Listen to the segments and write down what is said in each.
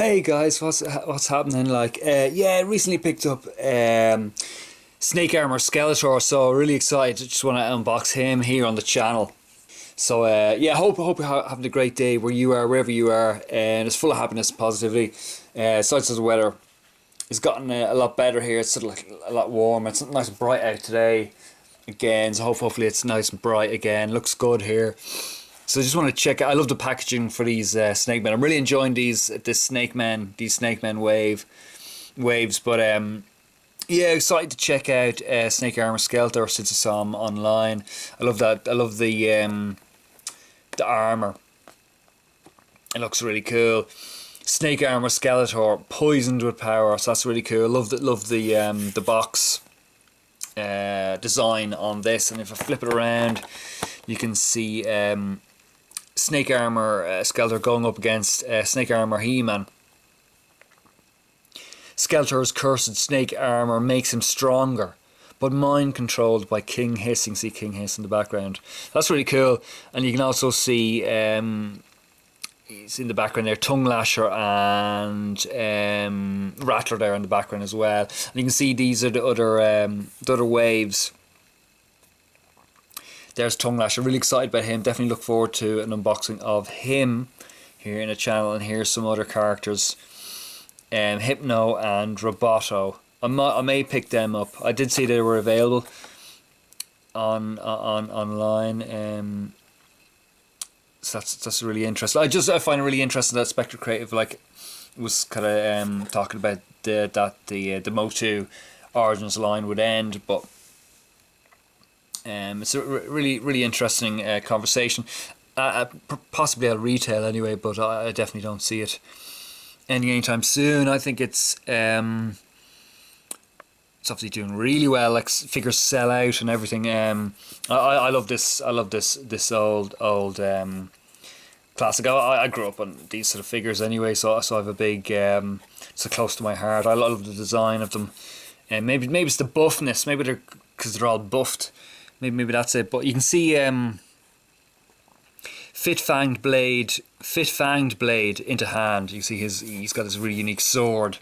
Hey guys, what's happening? Yeah, recently picked up Snake Armor Sketelor, so really excited. Just want to unbox him here on the channel. So yeah, hope you're having a great day where you are, wherever you are, and it's full of happiness and positivity. Besides the weather, it's gotten a lot better here. It's sort of like a lot warmer. It's nice and bright out today again. So hopefully it's nice and bright again. Looks good here. So I just want to check. I love the packaging for these Snake Men. I'm really enjoying these Snake Men waves. But yeah, excited to check out Snake Armor Sketelor since I saw him online. I love that. I love the armor. It looks really cool. Snake Armor Skeletor, poisoned with power. So that's really cool. Love the box design on this. And if I flip it around, you can see Snake Armor Skeletor going up against Snake Armor He-Man. Skeletor's cursed snake armor makes him stronger, but mind controlled by King Hiss. You can see King Hiss in the background. That's really cool. And you can also see he's in the background there, Tongue Lasher and Rattler there in the background as well. And you can see these are the other waves. There's Tongue Lasher. Really excited about him. Definitely look forward to an unboxing of him here in the channel. And here's some other characters. Hypno and Roboto. I may pick them up. I did see they were available online. So that's really interesting. I find it really interesting that Spectre Creative was kind of talking about the Motu Origins line would end, but it's a really interesting conversation. Possibly at retail anyway, but I definitely don't see it anytime soon. I think it's obviously doing really well. Like figures sell out and everything. I love this. I love this old classic. I grew up on these sort of figures anyway, so I have a big so close to my heart. I love the design of them, and maybe it's the buffness. Maybe because they're all buffed. Maybe that's it. But you can see Fit Fanged blade into hand. You see he's got his really unique sword,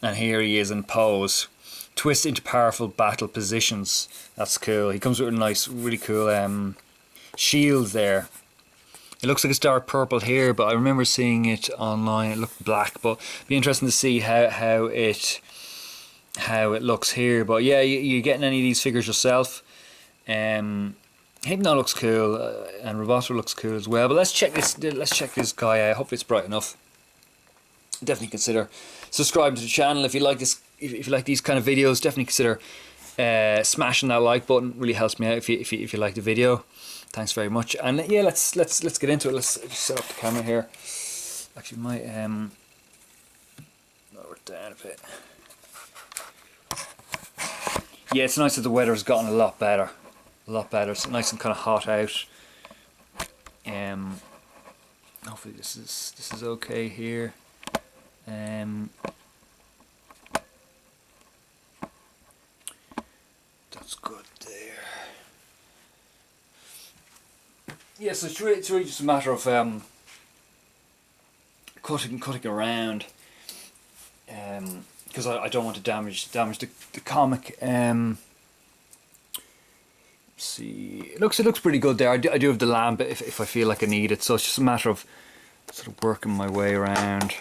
and here he is in pose. Twist into powerful battle positions. That's cool. He comes with a nice, really cool shield there. It looks like it's dark purple here, but I remember seeing it online. It looked black, but it'd be interesting to see how it looks here. But yeah, you getting any of these figures yourself? Hypno looks cool, and Roboto looks cool as well. But let's check this guy out. Hopefully it's bright enough. Definitely consider subscribing to the channel if you like this. If you like these kind of videos, definitely consider smashing that like button. It really helps me out if you like the video. Thanks very much. And yeah, let's get into it. Let's just set up the camera here. Actually, might lower it down a bit. Yeah, it's nice that the weather has gotten a lot better. It's nice and kind of hot out. Hopefully this is okay here. That's good there. Yeah, so it's really just a matter of cutting around, because I don't want to damage the comic. See, it looks pretty good there. I do have the lamp if I feel like I need it, so it's just a matter of sort of working my way around.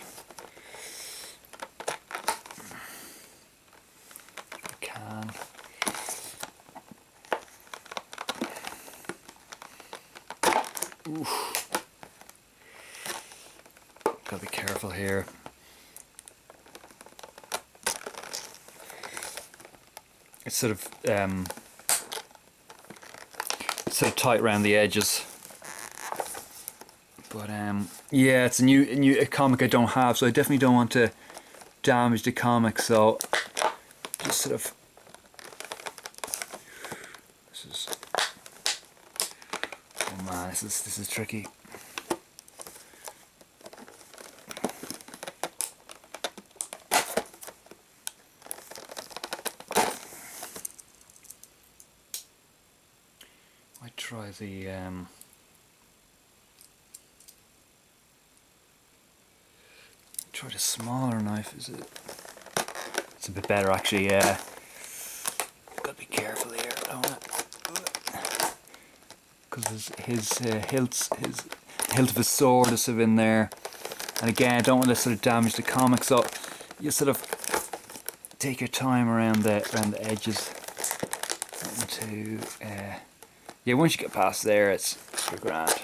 I can. Oof. Gotta be careful here. It's sort of tight around the edges, but yeah, it's a new comic I don't have, so I definitely don't want to damage the comic. So just sort of oh man, this is tricky. I try the try the smaller knife. Is it? It's a bit better actually. Yeah. Gotta be careful here, don't I? Because his hilt of his sword is sort of in there, and again, I don't want to sort of damage the comic, so you sort of take your time around the edges. Yeah, once you get past there, it's grand.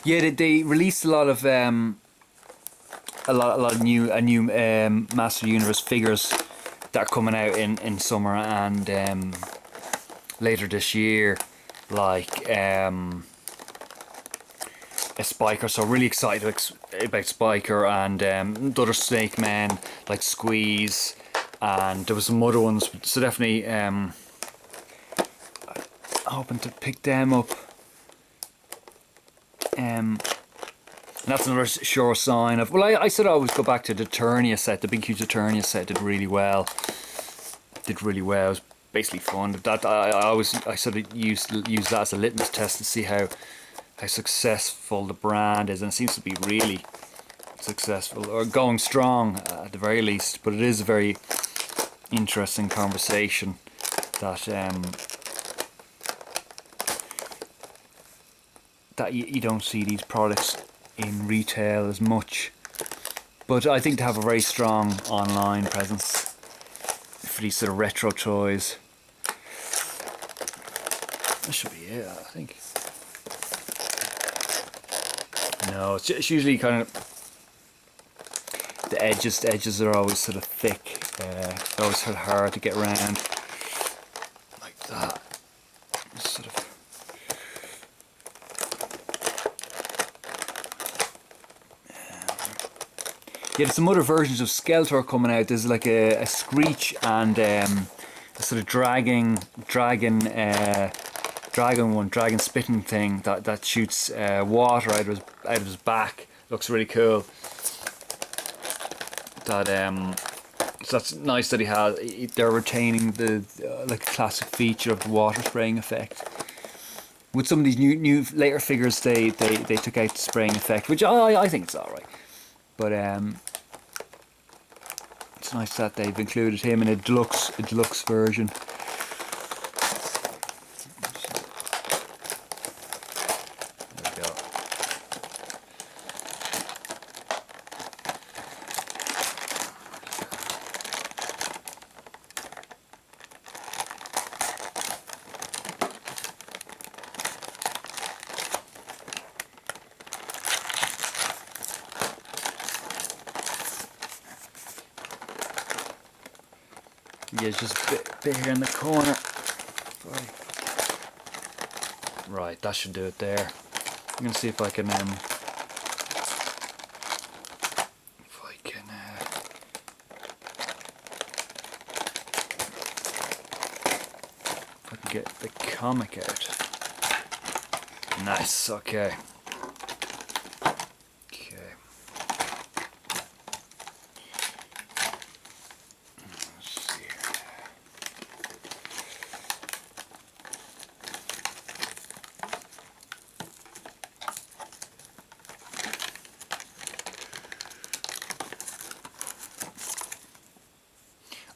Yeah, they released a lot of new Master Universe figures that are coming out in summer and later this year, like a Spiker. So really excited about Spiker and the other Snake Men like Squeeze, and there was some other ones. So definitely hoping to pick them up. And that's another sure sign of, well, I said I always go back to the Eternia set. The big huge Eternia set did really well. It was basically fun. That I sort of use that as a litmus test to see how successful the brand is, and it seems to be really successful, or going strong at the very least. But it is a very interesting conversation that that you don't see these products in retail as much, but I think they have a very strong online presence for these sort of retro toys. That should be it, I think. No, it's usually kind of the edges are always sort of thick. They're always sort of hard to get around like that. Sort of. Yeah, there's some other versions of Skeletor coming out. There's like a Screech and a sort of dragon spitting thing that shoots water out of his back. Looks really cool. So that's nice that they're retaining the like classic feature of the water spraying effect. With some of these new later figures, they took out the spraying effect, which I think it's alright. But it's nice that they've included him in a deluxe version. There we go. Yeah, it's just a bit here in the corner. Right, that should do it there. I'm gonna see if I can get the comic out. Nice. Okay.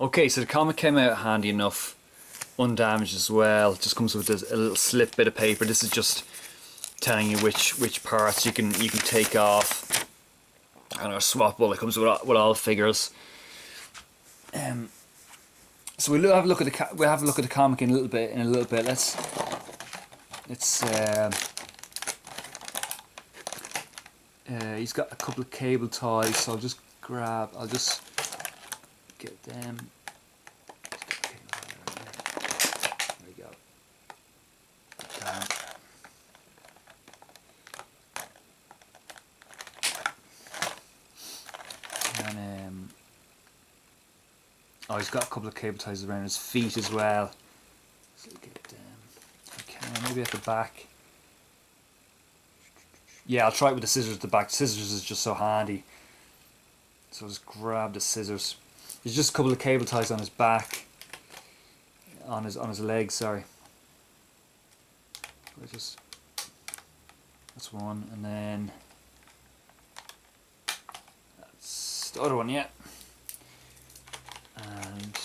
Okay, so the comic came out handy enough, undamaged as well. It just comes with a little slip bit of paper. This is just telling you which parts you can take off, and our swappable. It comes with all figures. So we'll have a look at the comic in a little bit. Let's he's got a couple of cable ties, so I'll just get them. There we go. And oh, he's got a couple of cable ties around his feet as well. So get maybe at the back. Yeah, I'll try it with the scissors at the back. Scissors is just so handy. So I'll just grab the scissors. There's just a couple of cable ties on his back, on his legs, sorry. That's one, and then that's the other one, yeah. And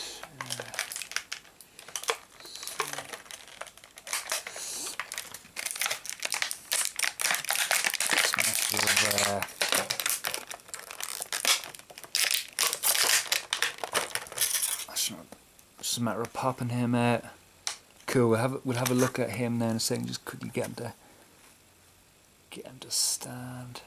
just a matter of popping him out. Cool. We'll have a look at him now in a second. Just quickly get him to stand.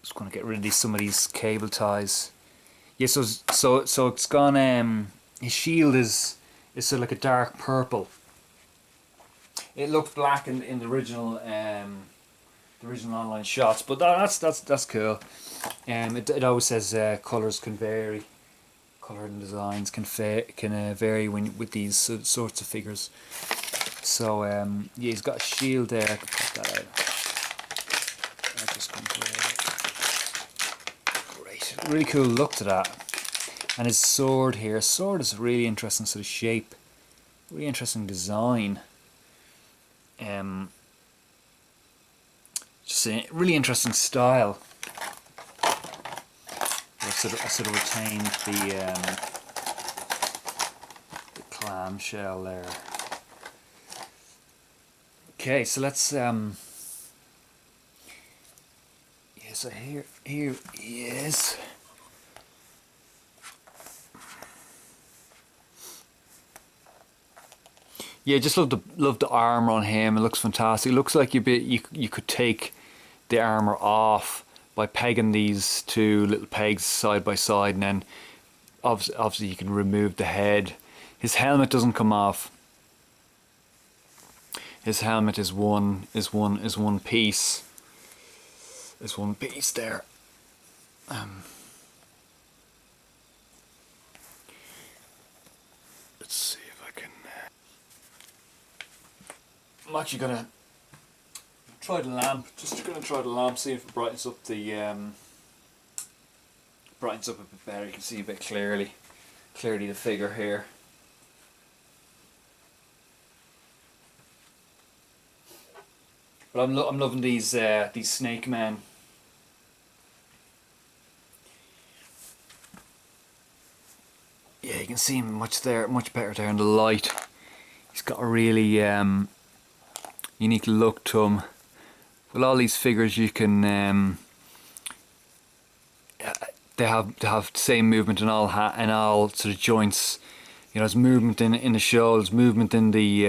Just going to get rid of some of these cable ties. Yeah, so it's gone. His shield is sort of like a dark purple. It looked black in the original online shots, but that's cool. It always says colors can vary, color and designs can vary with these sorts of figures. So yeah, he's got a shield there. I can pop that out. That just comes out. Great, really cool look to that. And his sword here. His sword is a really interesting sort of shape, really interesting design. Just a really interesting style. I sort of retained the clamshell there. Okay, so let's yeah. So here he is. Yeah, just love the armor on him. It looks fantastic. It looks like you could take the armor off by pegging these two little pegs side by side, and then obviously you can remove the head. His helmet doesn't come off. His helmet is one piece. Is one piece there. Let's see if I can. I'm actually gonna try the lamp. Just gonna try the lamp. See if it brightens up the brightens up a bit better. You can see a bit clearly the figure here. But I'm loving these snake men. Yeah, you can see him much better there in the light. He's got a really unique look to him. With all these figures, you can they have the same movement in all sort of joints. You know, there's movement in the shoulders, movement in the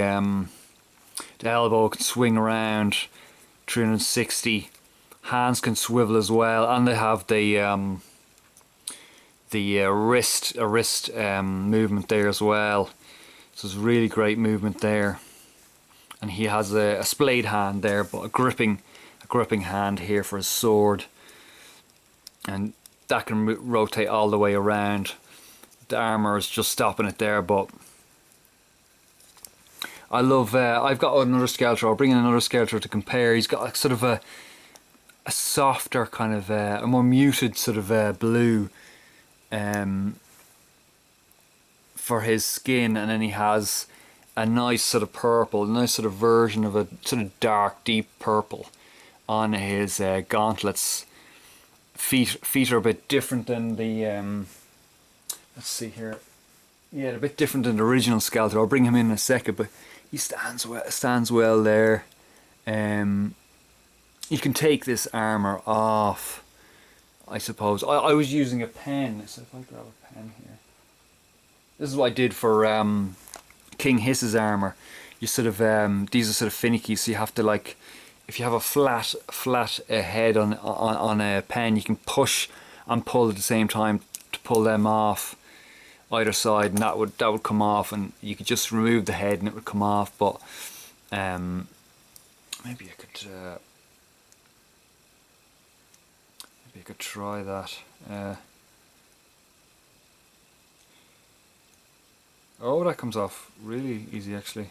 elbow can swing around 360. Hands can swivel as well, and they have the wrist movement there as well. So it's really great movement there. And he has a splayed hand there, but a gripping hand here for his sword, and that can rotate all the way around. The armor is just stopping it there, but I love. I've got another Skeletor. I'll bring in another Skeletor to compare. He's got sort of a softer kind of a more muted sort of blue for his skin, and then he has a nice sort of purple, a nice sort of version of a sort of dark, deep purple on his gauntlets. Feet are a bit different than the. Let's see here. Yeah, they're a bit different than the original Skeletor. I'll bring him in a second, but he stands well there. You can take this armor off, I suppose. I was using a pen, so if I grab a pen here. This is what I did for King Hiss's armor. You sort of these are sort of finicky, so you have to, like, if you have a flat head on a pen, you can push and pull at the same time to pull them off either side, and that would come off, and you could just remove the head and it would come off. But maybe I could try that. Oh, that comes off really easy actually.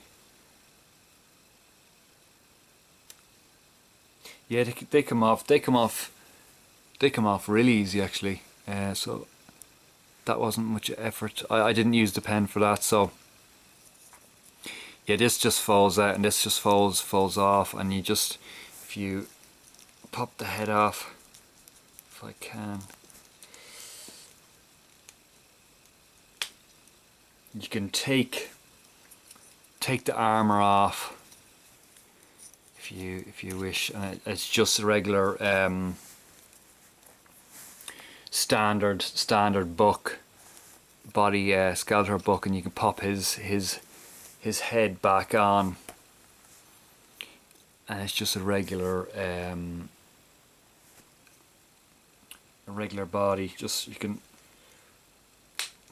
Yeah, they come off. They come off they come off really easy actually. So that wasn't much effort. I didn't use the pen for that, so yeah, this just falls out and this just falls off, and you just, if you pop the head off, if I can, you can take the armor off if you wish, and it's just a regular standard book body Skeletor book, and you can pop his head back on, and it's just a regular body. Just, you can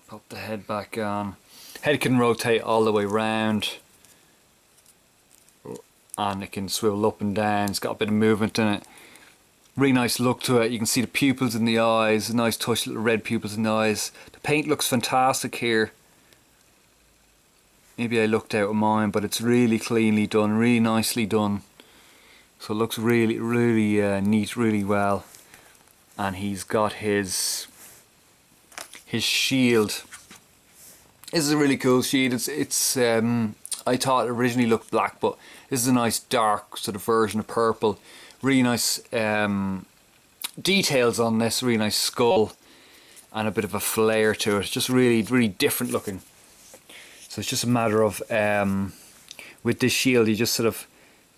pop the head back on. Head can rotate all the way round, and it can swivel up and down. It's got a bit of movement in it. Really nice look to it. You can see the pupils in the eyes, a nice touch, little red pupils in the eyes. The paint looks fantastic here. Maybe I looked out of mine, but it's really cleanly done, really nicely done. So it looks really neat, really well. And he's got his shield. This is a really cool shield. It's I thought it originally looked black, but this is a nice dark sort of version of purple. Really nice details on this, really nice skull, and a bit of a flare to it. Just really different looking. So it's just a matter of, with this shield, you just sort of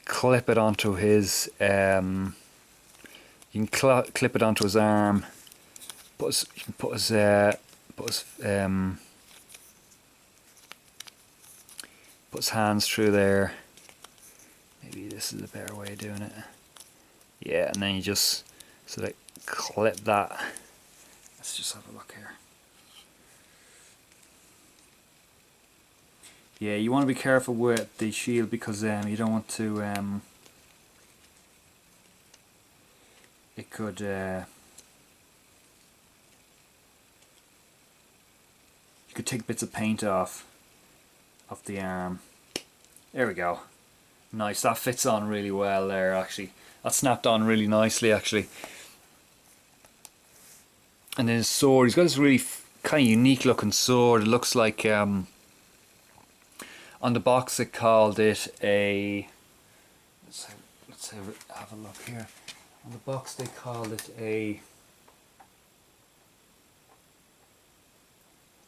clip it onto his, you can clip it onto his arm, you can put his hands through there. Maybe this is a better way of doing it. Yeah, and then you just sort of clip that. Let's just have a look here. Yeah, you want to be careful with the shield, because you don't want to, it could, you could take bits of paint off the arm. There we go. Nice, that fits on really well there actually. That snapped on really nicely actually. And then his sword, he's got this really kind of unique looking sword. It looks like, on the box they called it a, let's have a look here. On the box they called it a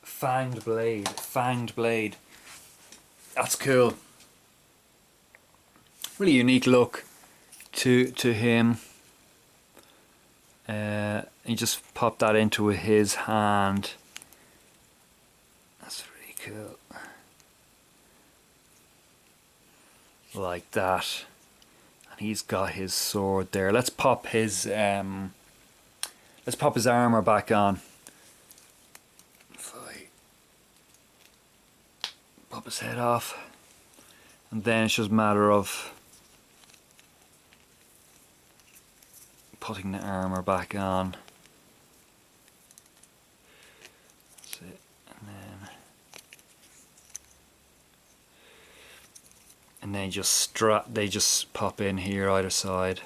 fanged blade. That's cool. Really unique look to him. He just popped that into his hand. That's really cool. Like that. And he's got his sword there. Let's pop his armor back on. If I pop his head off, and then it's just a matter of putting the armor back on. That's it. And then they just pop in here either side.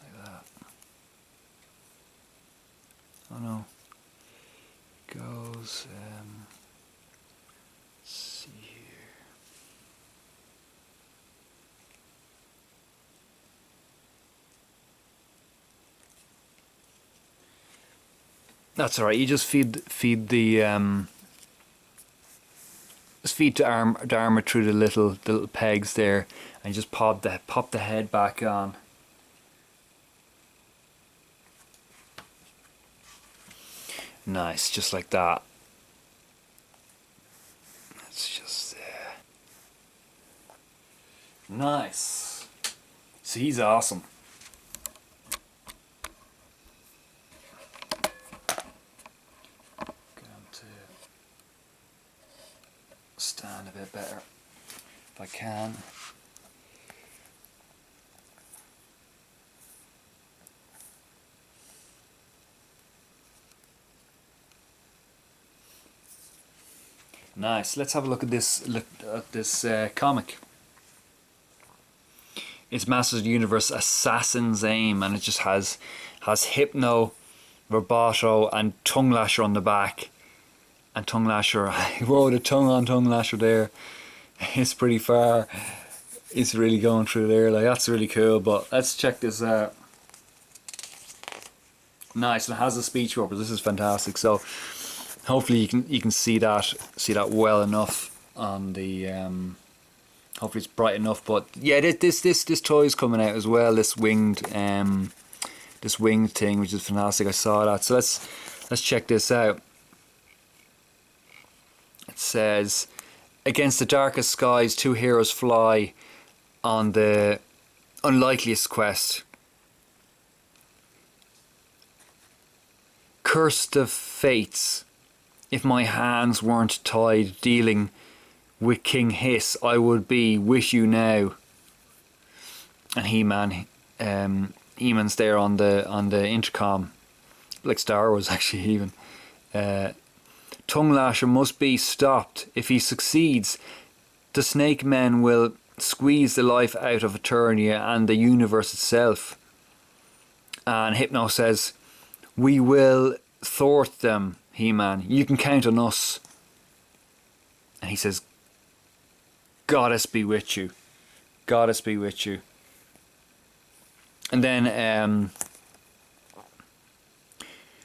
Like that. Oh no. It goes, let's see here. That's alright, you just feed the just feed the armor through the little pegs there, and just pop the head back on. Nice, just like that. That's just nice. So he's awesome. Stand a bit better if I can. Nice. Let's have a look at this. Look at this comic. It's Masters of the Universe Assassin's Aim, and it just has Hypno, Roboto, and Tongue Lasher on the back. And Tongue Lasher, whoa, the tongue on Tongue Lasher there. It's pretty far. It's really going through there. Like, that's really cool. But let's check this out. Nice, and it has a speech bubble. This is fantastic. So hopefully you can see that well enough on the. Hopefully it's bright enough. But yeah, this toy is coming out as well. This winged thing, which is fantastic. I saw that. So let's check this out. It says, against the darkest skies, two heroes fly on the unlikeliest quest. Cursed of fates, if my hands weren't tied, dealing with King Hiss, I would be with you now. And He-Man's there on the intercom, like Star Wars actually even. Tongue Lasher must be stopped. If he succeeds, the Snake Men will squeeze the life out of Eternia and the universe itself. And Hypno says, we will thwart them, He-Man. You can count on us. And he says, Goddess be with you. Goddess be with you. And then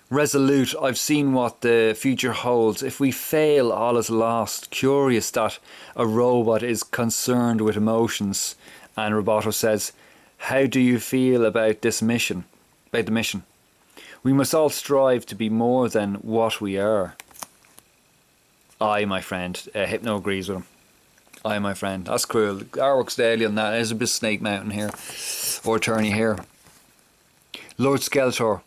resolute, I've seen what the future holds. If we fail, all is lost. Curious that a robot is concerned with emotions. And Roboto says, how do you feel about this mission? About the mission? We must all strive to be more than what we are. Aye, my friend. Hypno agrees with him. Aye, my friend. That's cool. Artwork's daily on that. There's a bit of Snake Mountain here. Or Eternia here. Lord Skeletor,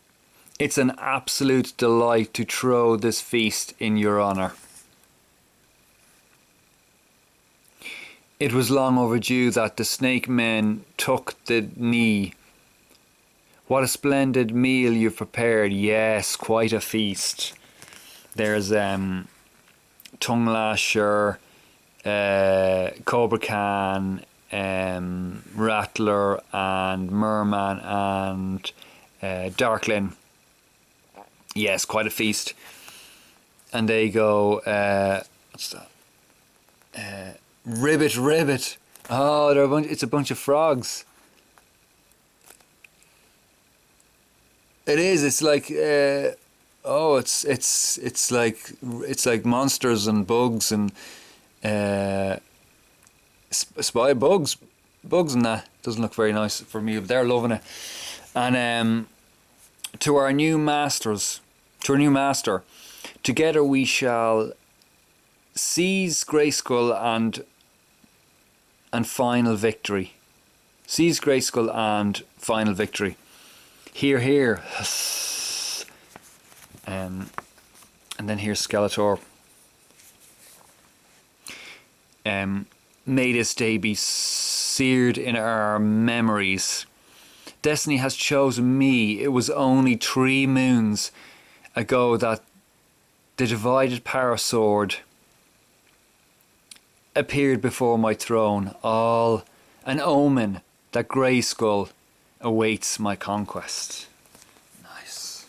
it's an absolute delight to throw this feast in your honour. It was long overdue that the Snake Men took the knee. What a splendid meal you've prepared. Yes, quite a feast. There's Tongue Lasher, Cobra Khan, Rattler, and Merman, and Darklin. Yes, quite a feast. And they go, what's that? Ribbit. Oh, it's a bunch of frogs. It is. It's like, it's like monsters and bugs and spy bugs and that. Doesn't look very nice for me, but they're loving it. And to our new master, together we shall seize Grayskull and final victory. Seize Grayskull and final victory. Hear, hear. And then here's Skeletor. May this day be seared in our memories. Destiny has chosen me. It was only 3 moons ago that the divided power sword appeared before my throne. All an omen that Grayskull awaits my conquest. Nice.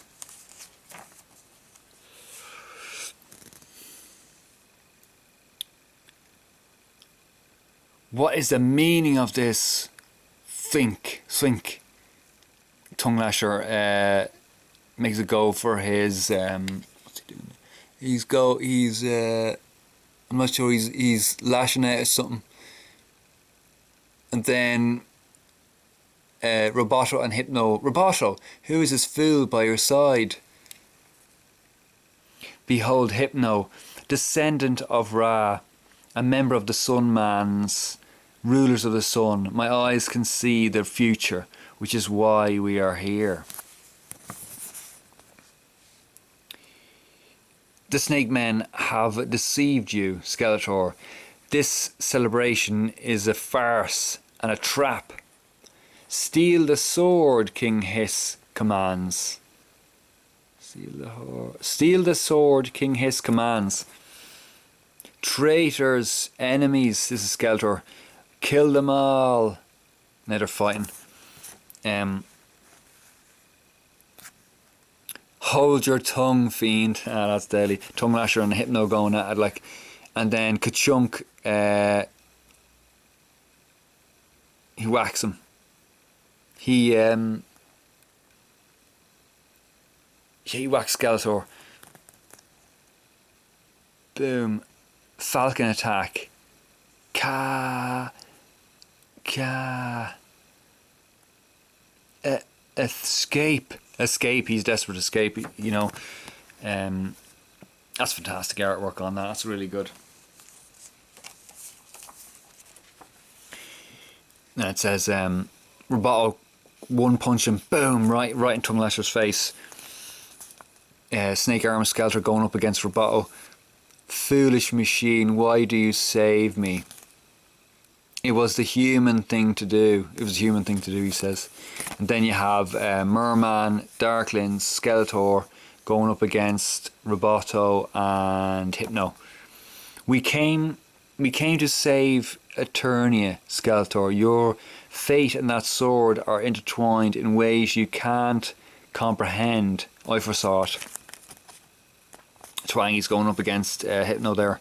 What is the meaning of this? Think. Tongue Lasher makes a go for his what's he doing? He's I'm not sure, he's lashing out at something. And then Roboto and Hypno. Roboto, who is this fool by your side? Behold Hypno, descendant of Ra, a member of the Sun Man's, rulers of the sun. My eyes can see their future, which is why we are here. The Snake Men have deceived you, Skeletor. This celebration is a farce and a trap. Steal the sword, King Hiss commands. Steal the sword, King Hiss commands. Traitors, enemies, this is Skeletor. Kill them all. Now they're fighting. Hold your tongue, fiend. Ah, that's deadly. Tongue lasher and Hypno going at it, like, and then Ka-chunk, he whacks him. He whacks Skeletor. Boom. Falcon attack. Escape. He's desperate to escape, you know. That's fantastic artwork on that. That's really good. And it says Roboto one punch him, boom, right in Tongue Lasher's face. Snake Armor Sketelor going up against Roboto. Foolish machine, why do you save me? It was the human thing to do. It was a human thing to do, he says. And then you have Merman, Darkling, Skeletor going up against Roboto and Hypno. We came to save Eternia, Skeletor. Your fate and that sword are intertwined in ways you can't comprehend. I foresaw it. Twangy's going up against Hypno there.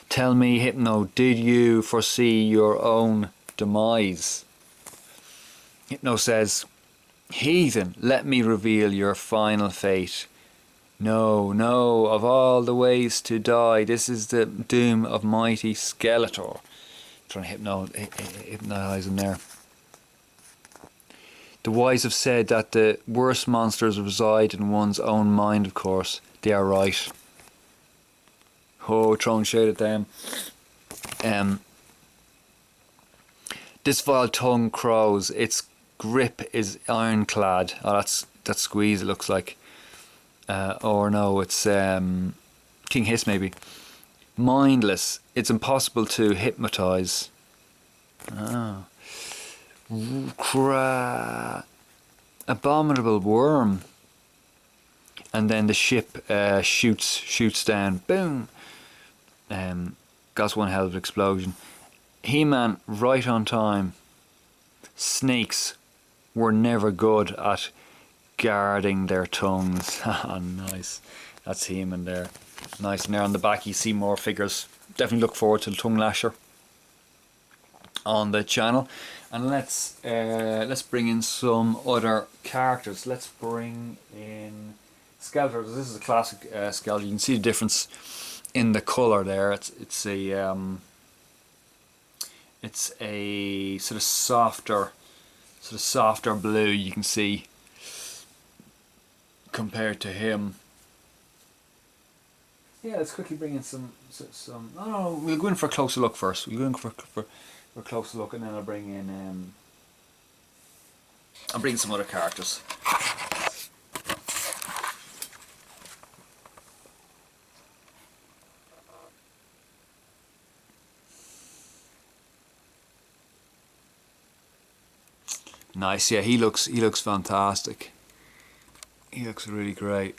Tell me, Hypno, did you foresee your own demise? Hypno says, heathen, let me reveal your final fate. No, no, of all the ways to die, this is the doom of mighty Skeletor. Trying to hypnotise him there. The wise have said that the worst monsters reside in one's own mind, of course. They are right. Oh, throwing shade at them. This vile tongue crows. Its grip is ironclad. Oh, that's Squeeze, it looks like. Or no, it's King Hiss maybe. Mindless. It's impossible to hypnotise. Ah. Abominable worm. And then the ship shoots down. Boom. Got one hell of an explosion. He-Man right on time. Snakes were never good at guarding their tongues. Nice. That's He-Man there. Nice. And there on the back you see more figures. Definitely look forward to the Tongue Lasher on the channel. And let's bring in some other characters. Let's bring in Skeletor. This is a classic Skeletor. You can see the difference in the colour there. It's a sort of softer blue, you can see, compared to him. Yeah, let's quickly bring in some. No, we'll go in for a closer look first. We'll go in for a closer look, and then I'll bring in some other characters. Nice, yeah, he looks fantastic. He looks really great.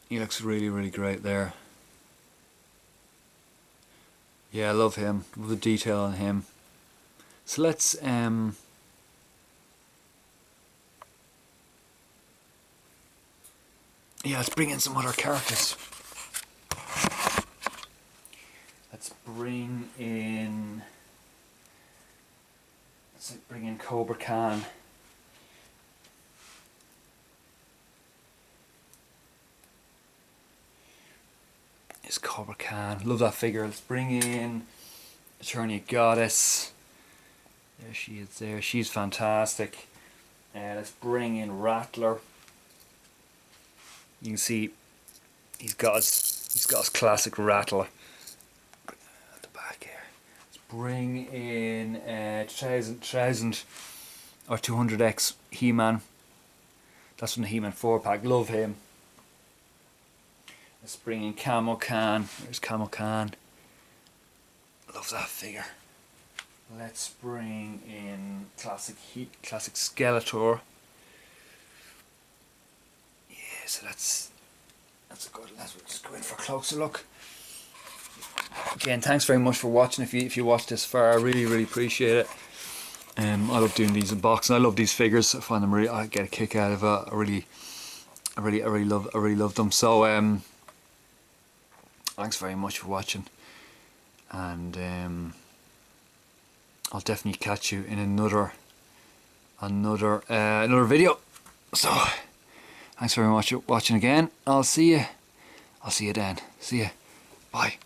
He looks really, really great there. Yeah, I love him. Love the detail on him. So let's yeah, let's bring in some other characters. Let's bring in Cobra Khan. It's Cobra Khan. Love that figure. Let's bring in Eternia Goddess. There she is there. She's fantastic. Let's bring in Rattler. You can see he's got his classic Rattler. At the back here. Let's bring in 2000 or 200X He-Man. That's from the He-Man 4-pack. Love him. Let's bring in Camo Khan. There's Camo Khan. Love that figure. Let's bring in classic Skeletor. Yeah, so that's a good. Let's just go in for a closer look. again, thanks very much for watching. If you watched this far, I really appreciate it. I love doing these unboxing. I love these figures. I find them really. I get a kick out of it. I really love them. So thanks very much for watching, and I'll definitely catch you in another video. So thanks very much for watching again. I'll see you then. See ya. Bye.